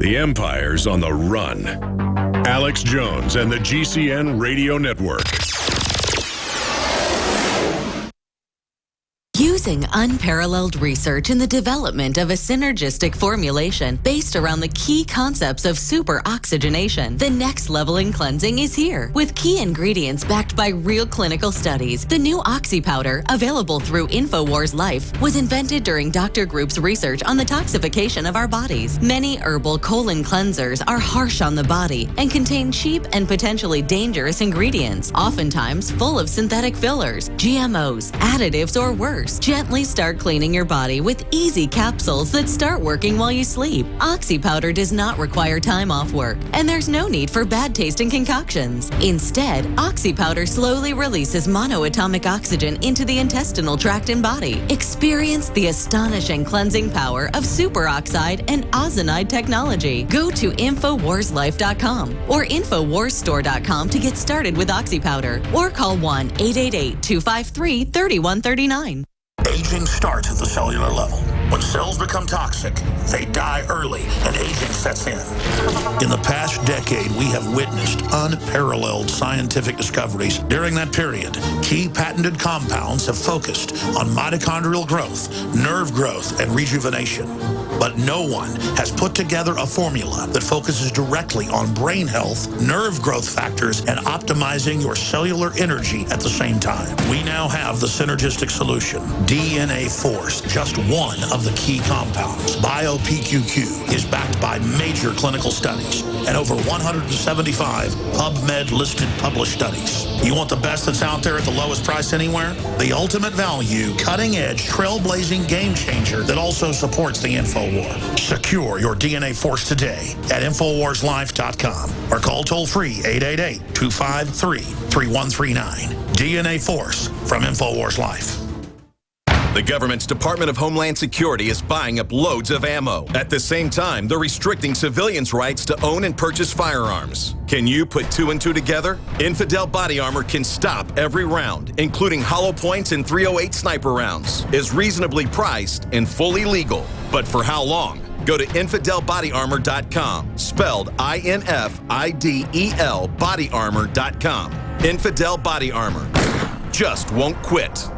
The Empire's on the run. Alex Jones and the GCN Radio Network. Using unparalleled research in the development of a synergistic formulation based around the key concepts of super oxygenation, the next level in cleansing is here. With key ingredients backed by real clinical studies, the new Oxy Powder, available through InfoWars Life, was invented during Dr. Group's research on the toxification of our bodies. Many herbal colon cleansers are harsh on the body and contain cheap and potentially dangerous ingredients, oftentimes full of synthetic fillers, GMOs, additives, or worse. Gently start cleaning your body with easy capsules that start working while you sleep. Oxy Powder does not require time off work, and there's no need for bad tasting concoctions. Instead, Oxy Powder slowly releases monoatomic oxygen into the intestinal tract and body. Experience the astonishing cleansing power of superoxide and ozonide technology. Go to InfoWarsLife.com or InfoWarsStore.com to get started with Oxy Powder, or call 1-888-253-3139. Aging starts at the cellular level. When cells become toxic, they die early and aging sets in. In the past decade, we have witnessed unparalleled scientific discoveries. During that period, key patented compounds have focused on mitochondrial growth, nerve growth, and rejuvenation. But no one has put together a formula that focuses directly on brain health, nerve growth factors, and optimizing your cellular energy at the same time. We now have the synergistic solution, DNA Force, just one of the key compounds. BioPQQ is backed by major clinical studies and over 175 PubMed-listed published studies. You want the best that's out there at the lowest price anywhere? The ultimate value, cutting-edge, trailblazing game changer that also supports the InfoWar. Secure your DNA Force today at InfoWarsLife.com or call toll-free 888-253-3139. DNA Force from InfoWars Life. The government's Department of Homeland Security is buying up loads of ammo. At the same time, they're restricting civilians' rights to own and purchase firearms. Can you put two and two together? Infidel Body Armor can stop every round, including hollow points and .308 sniper rounds, is reasonably priced and fully legal. But for how long? Go to InfidelBodyArmor.com, spelled INFIDEL bodyarmor.com. Infidel Body Armor. Just won't quit.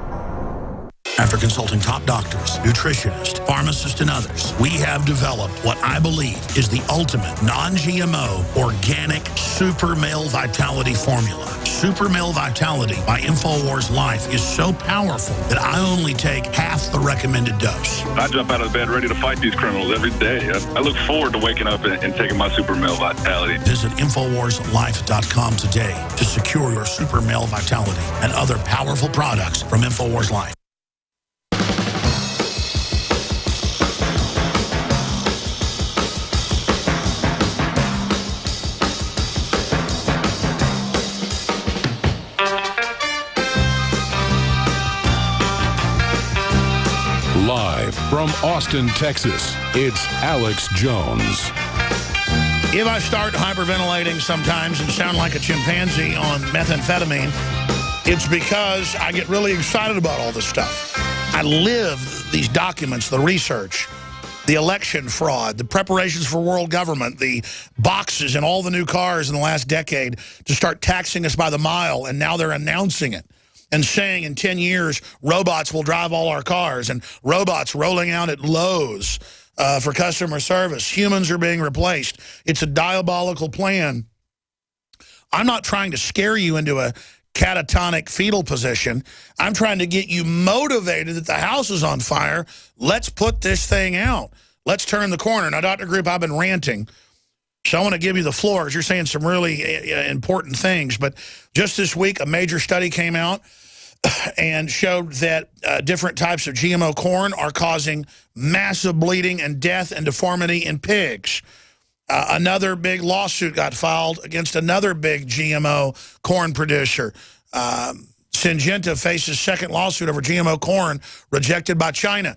After consulting top doctors, nutritionists, pharmacists, and others, we have developed what I believe is the ultimate non-GMO organic Super Male Vitality formula. Super Male Vitality by InfoWars Life is so powerful that I only take half the recommended dose. I jump out of bed ready to fight these criminals every day. I look forward to waking up and taking my Super Male Vitality. Visit InfoWarsLife.com today to secure your Super Male Vitality and other powerful products from InfoWars Life. Live from Austin, Texas, it's Alex Jones. If I start hyperventilating sometimes and sound like a chimpanzee on methamphetamine, it's because I get really excited about all this stuff. I live these documents, the research, the election fraud, the preparations for world government, the boxes in all the new cars in the last decade to start taxing us by the mile, and now they're announcing it and saying in 10 years, robots will drive all our cars, and robots rolling out at Lowe's for customer service. Humans are being replaced. It's a diabolical plan. I'm not trying to scare you into a catatonic fetal position. I'm trying to get you motivated that the house is on fire. Let's put this thing out. Let's turn the corner. Now, Dr. Group, I've been ranting, so I want to give you the floor because you're saying some really important things. But just this week, a major study came out and showed that different types of GMO corn are causing massive bleeding and death and deformity in pigs. Another big lawsuit got filed against another big GMO corn producer. Syngenta faces second lawsuit over GMO corn rejected by China.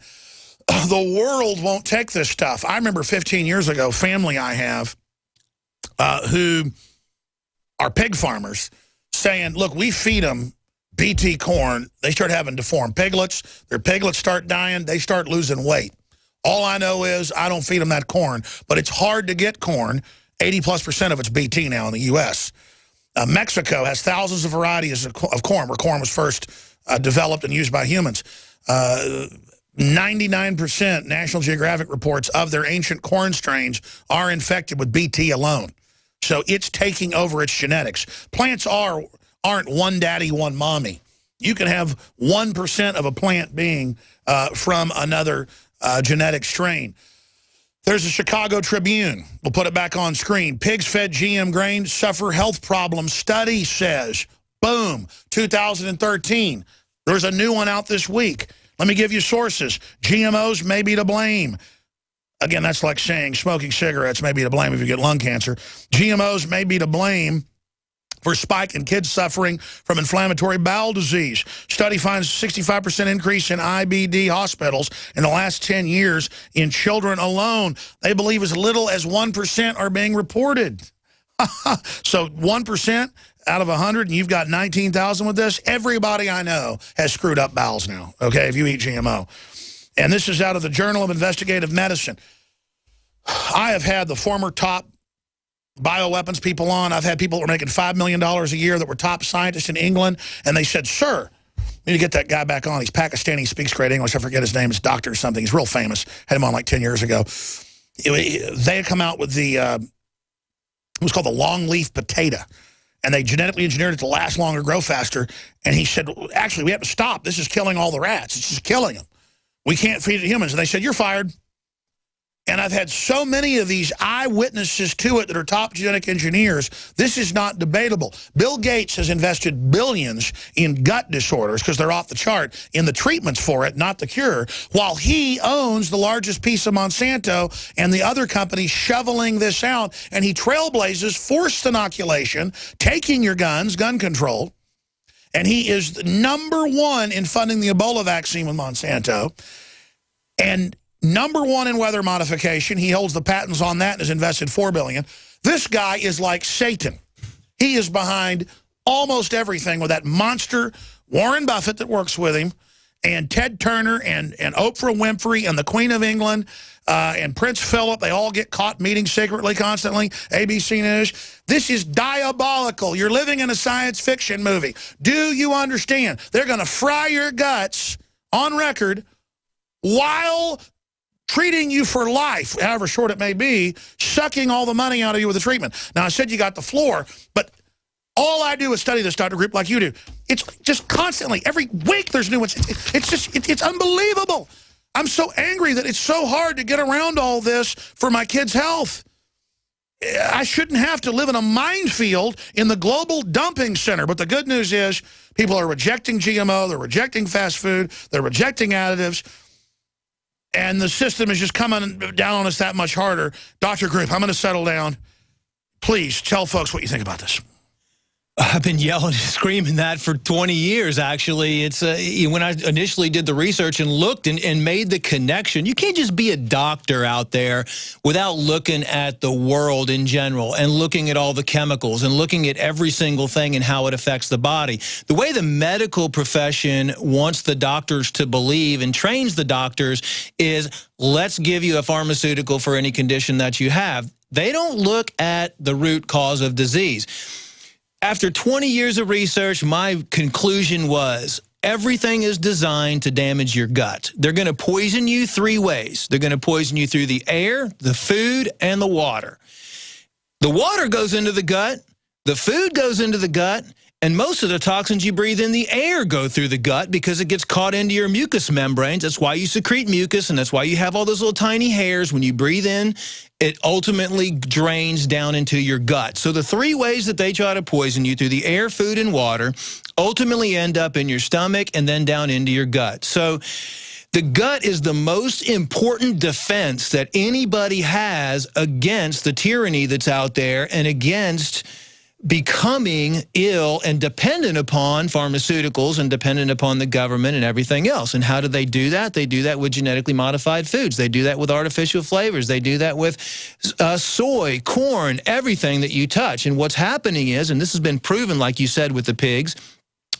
The world won't take this stuff. I remember 15 years ago, family I have, who are pig farmers, saying, look, we feed them BT corn. They start having deformed piglets. Their piglets start dying. They start losing weight. All I know is I don't feed them that corn, but it's hard to get corn. 80+% of it's BT now in the U.S. Mexico has thousands of varieties of corn, where corn was first developed and used by humans. 99%, National Geographic reports, of their ancient corn strains are infected with BT alone. So it's taking over its genetics. Plants aren't one daddy, one mommy. You can have 1% of a plant being from another genetic strain. There's a Chicago Tribune. We'll put it back on screen. Pigs fed GM grain suffer health problems, study says. Boom, 2013. There's a new one out this week. Let me give you sources. GMOs may be to blame. Again, that's like saying smoking cigarettes may be to blame if you get lung cancer. GMOs may be to blame for spike in kids suffering from inflammatory bowel disease. Study finds 65% increase in IBD hospitals in the last 10 years in children alone. They believe as little as 1% are being reported. So 1% out of 100, and you've got 19,000 with this. Everybody I know has screwed up bowels now, okay, if you eat GMO. And this is out of the Journal of Investigative Medicine. I have had the former top bioweapons people on. I've had people that were making $5 million a year that were top scientists in England, and they said, sir, we need to get that guy back on. He's Pakistani, speaks great English. I forget his name. It's Doctor something. He's real famous. Had him on like 10 years ago. They had come out with the, it was called the longleaf potato, and they genetically engineered it to last longer, grow faster. And he said, actually, we have to stop. This is killing all the rats. It's just killing them. We can't feed it to humans. And they said, you're fired. And I've had so many of these eyewitnesses to it that are top genetic engineers. This is not debatable. Bill Gates has invested billions in gut disorders, because they're off the chart, in the treatments for it, not the cure, while he owns the largest piece of Monsanto and the other companies shoveling this out. And he trailblazes forced inoculation, taking your guns, gun control. And he is the #1 in funding the Ebola vaccine with Monsanto. And #1 in weather modification. He holds the patents on that and has invested $4 billion. This guy is like Satan. He is behind almost everything with that monster Warren Buffett that works with him, and Ted Turner and Oprah Winfrey and the Queen of England and Prince Philip. They all get caught meeting secretly constantly. ABC News. This is diabolical. You're living in a science fiction movie. Do you understand? They're going to fry your guts on record while treating you for life, however short it may be, sucking all the money out of you with the treatment. Now, I said you got the floor, but all I do is study this, Dr. Group, like you do. It's just constantly, every week there's new ones. It's unbelievable. I'm so angry that it's so hard to get around all this for my kids' health. I shouldn't have to live in a minefield in the global dumping center. But the good news is people are rejecting GMO, they're rejecting fast food, they're rejecting additives. And the system is just coming down on us that much harder. Dr. Group, I'm going to settle down. Please tell folks what you think about this. I've been yelling and screaming that for 20 years, actually. It's when I initially did the research and looked and made the connection, you can't just be a doctor out there without looking at the world in general and looking at all the chemicals and looking at every single thing and how it affects the body. The way the medical profession wants the doctors to believe and trains the doctors is, let's give you a pharmaceutical for any condition that you have. They don't look at the root cause of disease. After 20 years of research, my conclusion was everything is designed to damage your gut. They're going to poison you 3 ways. They're going to poison you through the air, the food, and the water. The water goes into the gut, the food goes into the gut, and most of the toxins you breathe in the air go through the gut because it gets caught into your mucous membranes. That's why you secrete mucus, and that's why you have all those little tiny hairs. When you breathe in, it ultimately drains down into your gut. So the 3 ways that they try to poison you, through the air, food, and water, ultimately end up in your stomach and then down into your gut. So the gut is the most important defense that anybody has against the tyranny that's out there and against becoming ill and dependent upon pharmaceuticals and dependent upon the government and everything else. And how do they do that? They do that with genetically modified foods. They do that with artificial flavors. They do that with soy, corn, everything that you touch. And what's happening is, and this has been proven, like you said, with the pigs,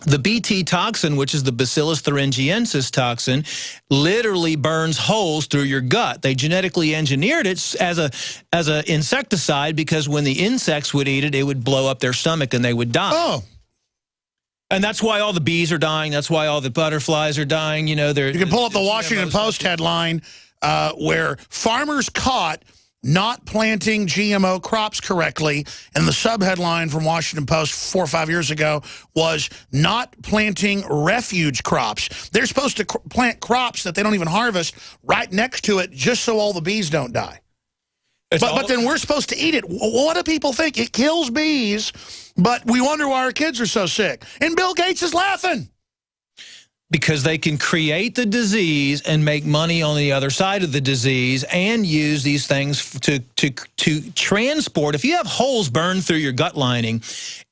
The Bt toxin, which is the Bacillus thuringiensis toxin, literally burns holes through your gut. They genetically engineered it as a insecticide because when the insects would eat it, it would blow up their stomach and they would die. Oh. And that's why all the bees are dying. That's why all the butterflies are dying. You know, you can pull up the Washington Post headline where farmers caught not planting GMO crops correctly, and the subheadline from Washington Post 4 or 5 years ago was not planting refuge crops. They're supposed to plant crops that they don't even harvest right next to it just so all the bees don't die. But then we're supposed to eat it. What do people think? It kills bees, but we wonder why our kids are so sick. And Bill Gates is laughing. Because they can create the disease and make money on the other side of the disease and use these things to transport. If you have holes burned through your gut lining,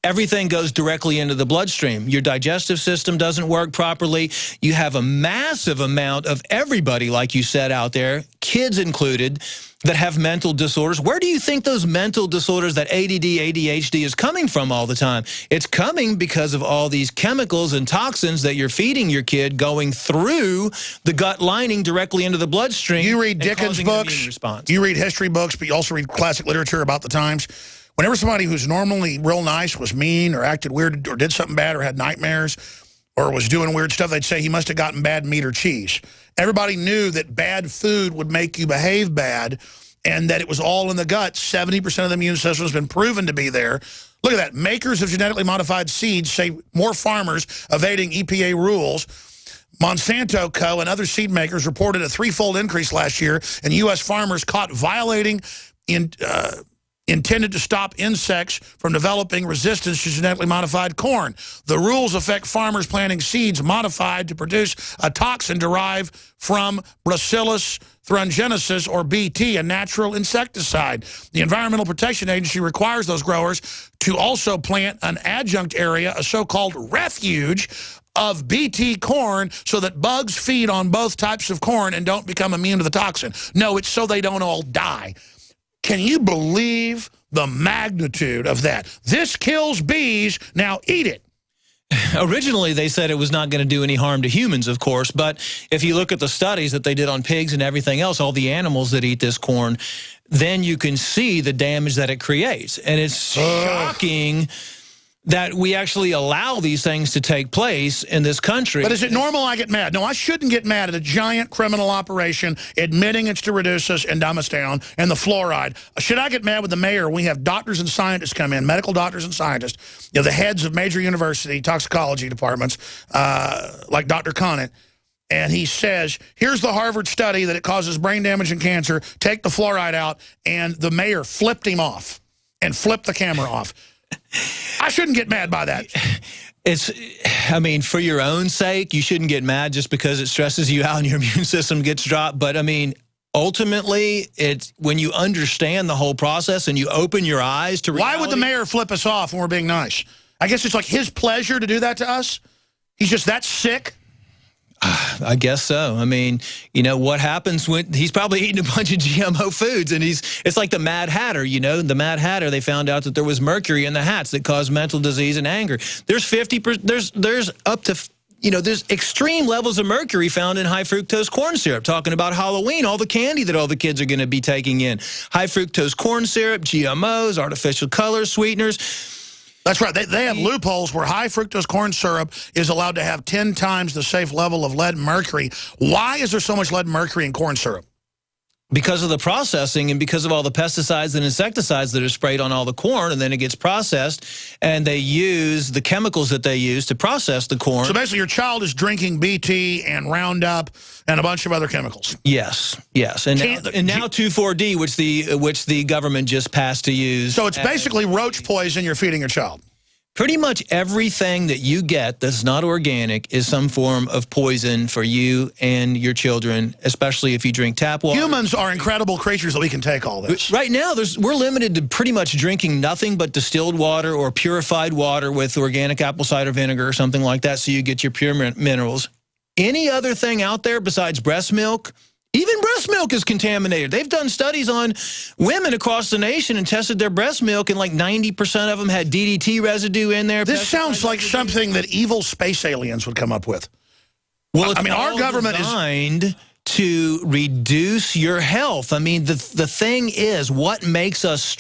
everything goes directly into the bloodstream. Your digestive system doesn't work properly. You have a massive amount of everybody, like you said out there, kids included, that have mental disorders. Where do you think those mental disorders, that ADD, ADHD is coming from all the time? It's coming because of all these chemicals and toxins that you're feeding your kid going through the gut lining directly into the bloodstream. You read Dickens books, you read history books, but you also read classic literature about the times. Whenever somebody who's normally real nice was mean or acted weird or did something bad or had nightmares or was doing weird stuff, they'd say he must have gotten bad meat or cheese. Everybody knew that bad food would make you behave bad and that it was all in the gut. 70% of the immune system has been proven to be there. Look at that. Makers of genetically modified seeds say more farmers evading EPA rules. Monsanto Co. and other seed makers reported a threefold increase last year in U.S. farmers caught violating intended to stop insects from developing resistance to genetically modified corn. The rules affect farmers planting seeds modified to produce a toxin derived from Bacillus thuringiensis, or Bt, a natural insecticide. The Environmental Protection Agency requires those growers to also plant an adjunct area, a so-called refuge, of Bt corn so that bugs feed on both types of corn and don't become immune to the toxin. No, it's so they don't all die. Can you believe the magnitude of that? This kills bees, now eat it. Originally, they said it was not going to do any harm to humans, of course, but if you look at the studies that they did on pigs and everything else, all the animals that eat this corn, then you can see the damage that it creates. And it's shocking that we actually allow these things to take place in this country. But is it normal I get mad? No, I shouldn't get mad at a giant criminal operation admitting it's to reduce us and dumb us down, and the fluoride. Should I get mad with the mayor? We have doctors and scientists come in, medical doctors and scientists, you know, the heads of major university toxicology departments, like Dr. Conant, and he says, here's the Harvard study that it causes brain damage and cancer, take the fluoride out, and the mayor flipped him off and flipped the camera off. I shouldn't get mad by that. I mean, for your own sake, you shouldn't get mad just because it stresses you out and your immune system gets dropped. But, I mean, ultimately, it's when you understand the whole process and you open your eyes to reality. Why would the mayor flip us off when we're being nice? I guess it's like his pleasure to do that to us. He's just that sick. I guess so. I mean, you know, what happens when he's probably eating a bunch of GMO foods, and it's like the Mad Hatter, you know, the Mad Hatter, they found out that there was mercury in the hats that caused mental disease and anger. There's 50%, there's up to, you know, there's extreme levels of mercury found in high fructose corn syrup. Talking about Halloween, all the candy that all the kids are going to be taking in. High fructose corn syrup, GMOs, artificial colors, sweeteners. That's right. They have loopholes where high fructose corn syrup is allowed to have 10 times the safe level of lead and mercury. Why is there so much lead and mercury in corn syrup? Because of the processing and because of all the pesticides and insecticides that are sprayed on all the corn, and then it gets processed, and they use the chemicals that they use to process the corn. So basically your child is drinking Bt and Roundup and a bunch of other chemicals. Yes, yes. And now 2,4-D, which the government just passed to use. So it's basically roach poison you're feeding your child. Pretty much everything that you get that's not organic is some form of poison for you and your children, especially if you drink tap water. Humans are incredible creatures that we can take all this. Right now, we're limited to pretty much drinking nothing but distilled water or purified water with organic apple cider vinegar or something like that, so you get your pure minerals. Any other thing out there besides breast milk Even breast milk is contaminated. They've done studies on women across the nation and tested their breast milk, and like 90% of them had DDT residue in there. This sounds like something that evil space aliens would come up with. Well, it's I mean, our government is designed to reduce your health. I mean, the thing is, what makes us